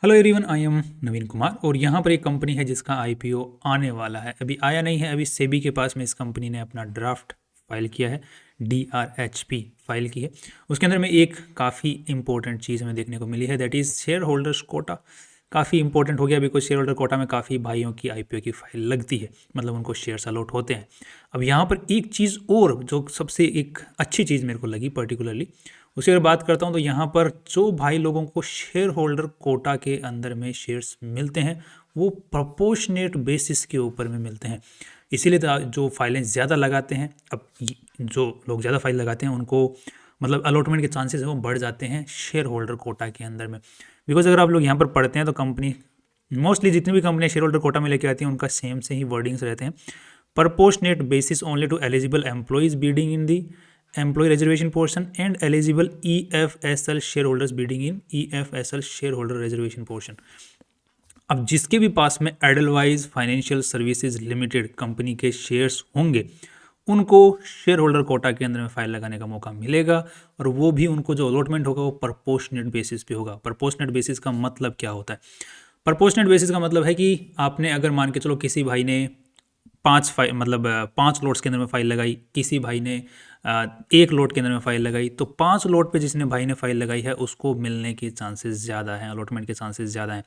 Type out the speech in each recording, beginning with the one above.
Hello everyone, I am नवीन कुमार और यहाँ पर एक कंपनी है जिसका आईपीओ आने वाला है। अभी आया नहीं है, अभी सेबी के पास में इस कंपनी ने अपना ड्राफ्ट फाइल किया है, DRHP फाइल की है। उसके अंदर में एक काफ़ी इंपॉर्टेंट चीज़ हमें देखने को मिली है, that is share holders quota. काफ़ी इंपॉर्टेंट हो गया बिकॉज शेयर होल्डर कोटा में काफ़ी भाइयों की आईपीओ की फाइल लगती है, मतलब उनको शेयर्स अलॉट होते हैं। अब यहाँ पर एक चीज़ और जो सबसे एक अच्छी चीज़ मेरे को लगी पर्टिकुलरली, उसकी अगर बात करता हूँ तो यहाँ पर जो भाई लोगों को शेयर होल्डर कोटा के अंदर में शेयर्स मिलते हैं वो प्रोपोर्शनेट बेसिस के ऊपर में मिलते हैं। इसीलिए तो जो फाइलें ज़्यादा लगाते हैं, अब जो लोग ज़्यादा फाइल लगाते हैं उनको मतलब अलॉटमेंट के चांसेस हैं वो बढ़ जाते हैं शेयर होल्डर कोटा के अंदर में। बिकॉज अगर आप लोग यहाँ पर पढ़ते हैं तो कंपनी मोस्टली जितनी भी कंपनियाँ शेयर होल्डर कोटा में लेके आती हैं उनका सेम से ही वर्डिंग्स रहते हैं। proportionate basis only to eligible employees bidding in the employee reservation portion and eligible EFSL shareholders bidding in EFSL shareholder reservation portion। अब जिसके भी पास में Edelweiss financial services limited company के शेयर्स होंगे उनको शेयर होल्डर कोटा के अंदर में फाइल लगाने का मौका मिलेगा, और वो भी उनको जो अलॉटमेंट होगा वो प्रोपोर्शनेट बेसिस पे होगा। प्रोपोर्शनेट बेसिस का मतलब क्या होता है? प्रोपोर्शनेट बेसिस का मतलब है कि आपने अगर मान के चलो किसी भाई ने 5 लोट्स के अंदर में फाइल लगाई, किसी भाई ने 1 लोट के अंदर में फाइल लगाई, तो 5 लोट पे जिसने भाई ने फाइल लगाई है उसको मिलने के चांसेस ज़्यादा हैं, अलॉटमेंट के चांसेस ज़्यादा हैं,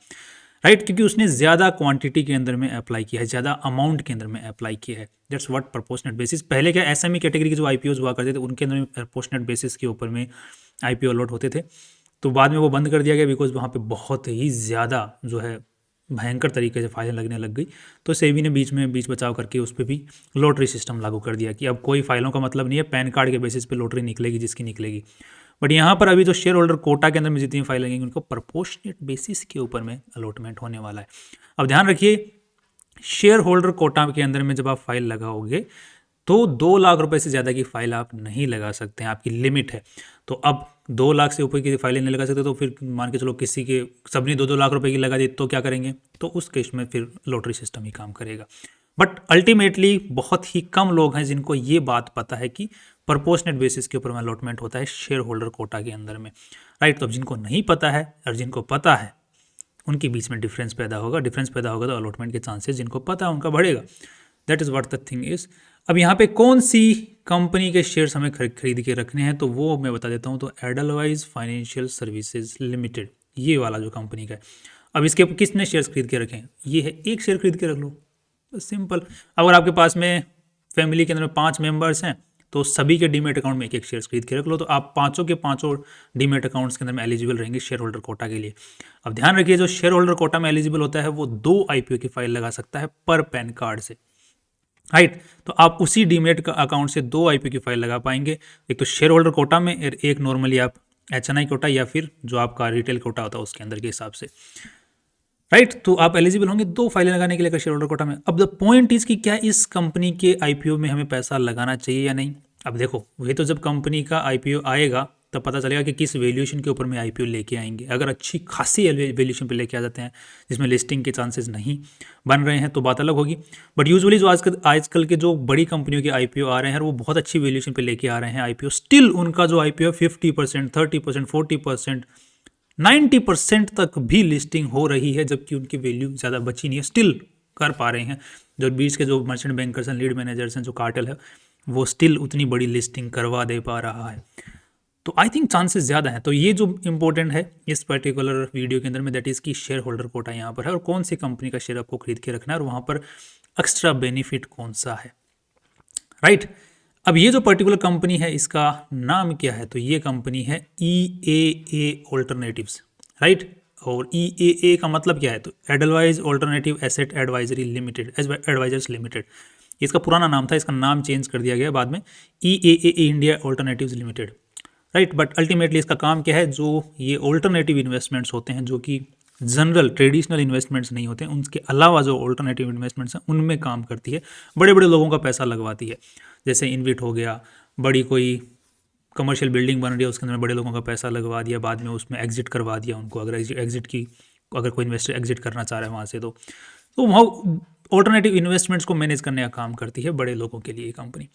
राइट? क्योंकि उसने ज़्यादा क्वांटिटी के अंदर में अप्लाई किया है, ज़्यादा अमाउंट के अंदर में अप्लाई किया है। That's what proportionate basis. पहले क्या एसएमई कैटेगरी के जो आईपीओज हुआ करते थे उनके अंदर में प्रोपोर्शनेट बेसिस के ऊपर में आईपीओ अलॉट होते थे, तो बाद में वो बंद कर दिया गया बिकॉज वहाँ पे बहुत ही ज़्यादा जो है भयंकर तरीके से फाइलें लगने लग गई। तो सेबी ने बीच बचाव करके उस पर भी लॉटरी सिस्टम लागू कर दिया कि अब कोई फाइलों का मतलब नहीं है, पैन कार्ड के बेसिस पे लॉटरी निकलेगी जिसकी निकलेगी। बट यहाँ पर अभी जो शेयर होल्डर कोटा के अंदर में जितनी फाइल लगेंगी उनको प्रोपोर्शनेट बेसिस के ऊपर में अलॉटमेंट होने वाला है। अब ध्यान रखिए, शेयर होल्डर कोटा के अंदर में जब आप फाइल लगाओगे तो 2 लाख रुपए से ज़्यादा की फाइल आप नहीं लगा सकते हैं, आपकी लिमिट है। तो अब 2 लाख से ऊपर की फाइलें नहीं लगा सकते, तो फिर मान के चलो किसी के सबने 2-2 लाख रुपए की लगा दी तो क्या करेंगे? तो उस केस में फिर लॉटरी सिस्टम ही काम करेगा। बट अल्टीमेटली बहुत ही कम लोग हैं जिनको ये बात पता है कि प्रोपोर्शनेट बेसिस के ऊपर में अलॉटमेंट होता है शेयर होल्डर कोटा के अंदर में, राइट? तो अब जिनको नहीं पता है और जिनको पता है उनके बीच में डिफरेंस पैदा होगा तो अलॉटमेंट के चांसेस जिनको पता है उनका बढ़ेगा। That is what the thing is. अब यहाँ पे कौन सी कंपनी के शेयर्स हमें खरीद के रखने हैं तो वो मैं बता देता हूँ। तो एडलवाइज फाइनेंशियल सर्विसेज लिमिटेड, ये वाला जो कंपनी का है। अब इसके किसने शेयर्स खरीद के रखे हैं? ये है, एक शेयर खरीद के रख लो, सिंपल। अगर आपके पास में फैमिली के अंदर 5 मेंबर्स हैं तो सभी के डीमेट अकाउंट में एक शेयर्स खरीद के रख लो, तो आप पाँचों के पाँचों डीमेट अकाउंट्स के अंदर में एलिजिबल रहेंगे शेयर होल्डर कोटा के लिए। अब ध्यान रखिए, जो शेयर होल्डर कोटा में एलिजिबल होता है वो 2 आईपीओ की फाइल लगा सकता है पर पैन कार्ड से, राइट? तो आप उसी डीमेट का अकाउंट से 2 आईपीओ की फाइल लगा पाएंगे, एक तो शेयर होल्डर कोटा में और एक नॉर्मली आप एचएनआई कोटा या फिर जो आपका रिटेल कोटा होता है उसके अंदर के हिसाब से, राइट? तो आप एलिजिबल होंगे 2 फाइलें लगाने के लिए शेयर होल्डर कोटा में। अब द पॉइंट इज कि क्या इस कंपनी के आईपीओ में हमें पैसा लगाना चाहिए या नहीं? अब देखो, ये तो जब कंपनी का आईपीओ आएगा तब पता चलेगा कि किस वैल्यूएशन के ऊपर में आईपीओ लेके आएंगे। अगर अच्छी खासी वैल्यूएशन पे लेके आ जाते हैं जिसमें लिस्टिंग के चांसेस नहीं बन रहे हैं तो बात अलग होगी। बट यूजुअली जो आजकल के जो बड़ी कंपनियों के आईपीओ आ रहे हैं वो बहुत अच्छी वैल्यूएशन पे लेके आ रहे हैं आईपीओ। स्टिल उनका जो आईपीओ 50%, 30%, 40%, 90% तक भी लिस्टिंग हो रही है, जबकि उनकी वैल्यू ज़्यादा बची नहीं है, स्टिल कर पा रहे हैं। जो बीच के जो मर्चेंट बैंकर्स हैं, लीड मैनेजर्स हैं, जो कार्टेल है, वो स्टिल उतनी बड़ी लिस्टिंग करवा दे पा रहा है। तो आई थिंक चांसेस ज़्यादा हैं। तो ये जो इंपॉर्टेंट है इस पर्टिकुलर वीडियो के अंदर में, दैट इज़ की शेयर होल्डर कोटा यहाँ पर है और कौन सी कंपनी का शेयर आपको खरीद के रखना है और वहाँ पर एक्स्ट्रा बेनिफिट कौन सा है, राइट? अब ये जो पर्टिकुलर कंपनी है इसका नाम क्या है? तो ये कंपनी है EAA ऑल्टरनेटिव्स, राइट? और EAA का मतलब क्या है? तो Edelweiss alternative asset advisory limited, advisors limited. इसका पुराना नाम था, इसका नाम चेंज कर दिया गया बाद में EAA India alternatives limited, right? But ultimately इसका काम क्या है? जो ये ऑल्टरनेटिव इन्वेस्टमेंट्स होते हैं जो कि जनरल ट्रेडिशनल इन्वेस्टमेंट्स नहीं होते हैं, उनके अलावा जो ऑल्टरनेटिव इन्वेस्टमेंट्स हैं उनमें काम करती है, बड़े बड़े लोगों का पैसा लगवाती है। जैसे इनविट हो गया, बड़ी कोई कमर्शियल बिल्डिंग बन रही है उसके अंदर बड़े लोगों का पैसा लगवा दिया, बाद में उसमें एग्जिट करवा दिया उनको। अगर कोई इन्वेस्टर एग्जिट करना चाह रहा है वहाँ से तो वहाँ ऑल्टरनेटिव इन्वेस्टमेंट्स को मैनेज करने का काम करती है बड़े लोगों के लिए कंपनी,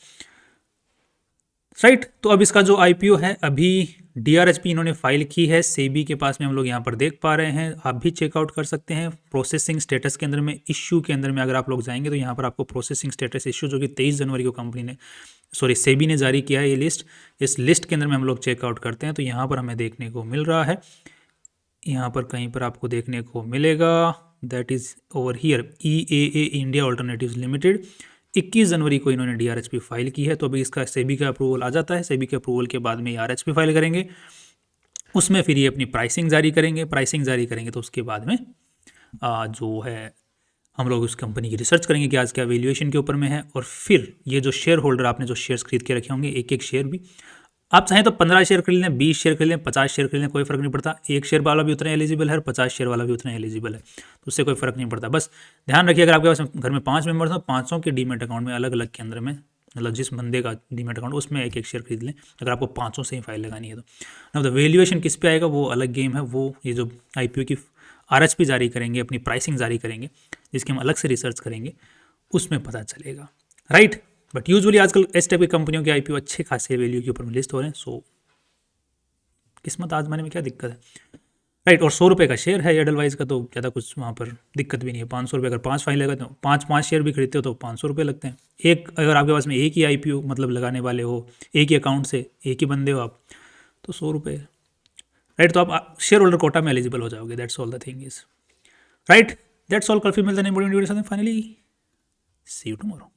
राइट? तो अब इसका जो आईपीओ है अभी DRHP इन्होंने फाइल की है सेबी के पास में, हम लोग यहाँ पर देख पा रहे हैं, आप भी चेकआउट कर सकते हैं। प्रोसेसिंग स्टेटस के अंदर में, इश्यू के अंदर में अगर आप लोग जाएंगे तो यहाँ पर आपको प्रोसेसिंग स्टेटस इश्यू जो कि 23 जनवरी को कंपनी ने सेबी ने जारी किया है ये लिस्ट, इस लिस्ट के अंदर में हम लोग चेकआउट करते हैं तो यहाँ पर हमें देखने को मिल रहा है, यहाँ पर कहीं पर आपको देखने को मिलेगा, that is over here, EAA India alternatives limited 21 जनवरी को इन्होंने DRHP फाइल की है। तो अभी इसका सेबी का अप्रूवल आ जाता है, सेबी के अप्रूवल के बाद में RHP फाइल करेंगे, उसमें फिर ये अपनी प्राइसिंग जारी करेंगे, प्राइसिंग जारी करेंगे तो उसके बाद में जो है हम लोग उस कंपनी की रिसर्च करेंगे कि आज क्या वैल्यूएशन के ऊपर में है, और फिर ये जो शेयर होल्डर आपने जो शेयर्स खरीद के रखे होंगे, एक एक शेयर भी आप चाहें तो 15 शेयर खरीद लें, 20 शेयर खरीद लें, 50 शेयर खरीद लें, कोई फर्क नहीं पड़ता। एक शेयर वाला भी उतना एलिजिबल है और 50 शेयर वाला भी उतना एलिजिबल है, तो उससे कोई फर्क नहीं पड़ता। बस ध्यान रखिए अगर आपके पास घर में 5 मेंबर्स हो, 500 के डीमेट अकाउंट में अलग अलग के अंदर में, मतलब जिस बंदे का डीमेट अकाउंट उसमें एक एक शेयर खरीद लें अगर आपको 500 से ही फाइल लगानी है तो। अब द वैल्यूएशन किस पे आएगा वो अलग गेम है, वो ये जो IPO की RHP जारी करेंगे, अपनी प्राइसिंग जारी करेंगे, जिसकी हम अलग से रिसर्च करेंगे, उसमें पता चलेगा, राइट। बट यूजुअली आजकल इस टाइप की कंपनियों के IPO अच्छे खासे वैल्यू के ऊपर में लिस्ट हो रहे हैं, सो किस्मत आजमाने में क्या दिक्कत है, राइट। और 100 रुपये का शेयर है एडलवाइज का, तो ज़्यादा कुछ वहाँ पर दिक्कत भी नहीं है। 500 रुपये अगर 5 फाइल लगाते हो, 5 शेयर भी खरीदते हो तो 500 रुपये लगते हैं। एक अगर आपके पास में एक ही IPO मतलब लगाने वाले हो, एक ही अकाउंट से एक ही बंदे हो आप, तो 100 रुपये, राइट। तो आप शेयर होल्डर कोटा में एलिजिबल हो जाओगे, that's all the thing is, right. That's all. कल फिर मिलते हैं नई वीडियो के साथ, फाइनली सी यू टुमारो।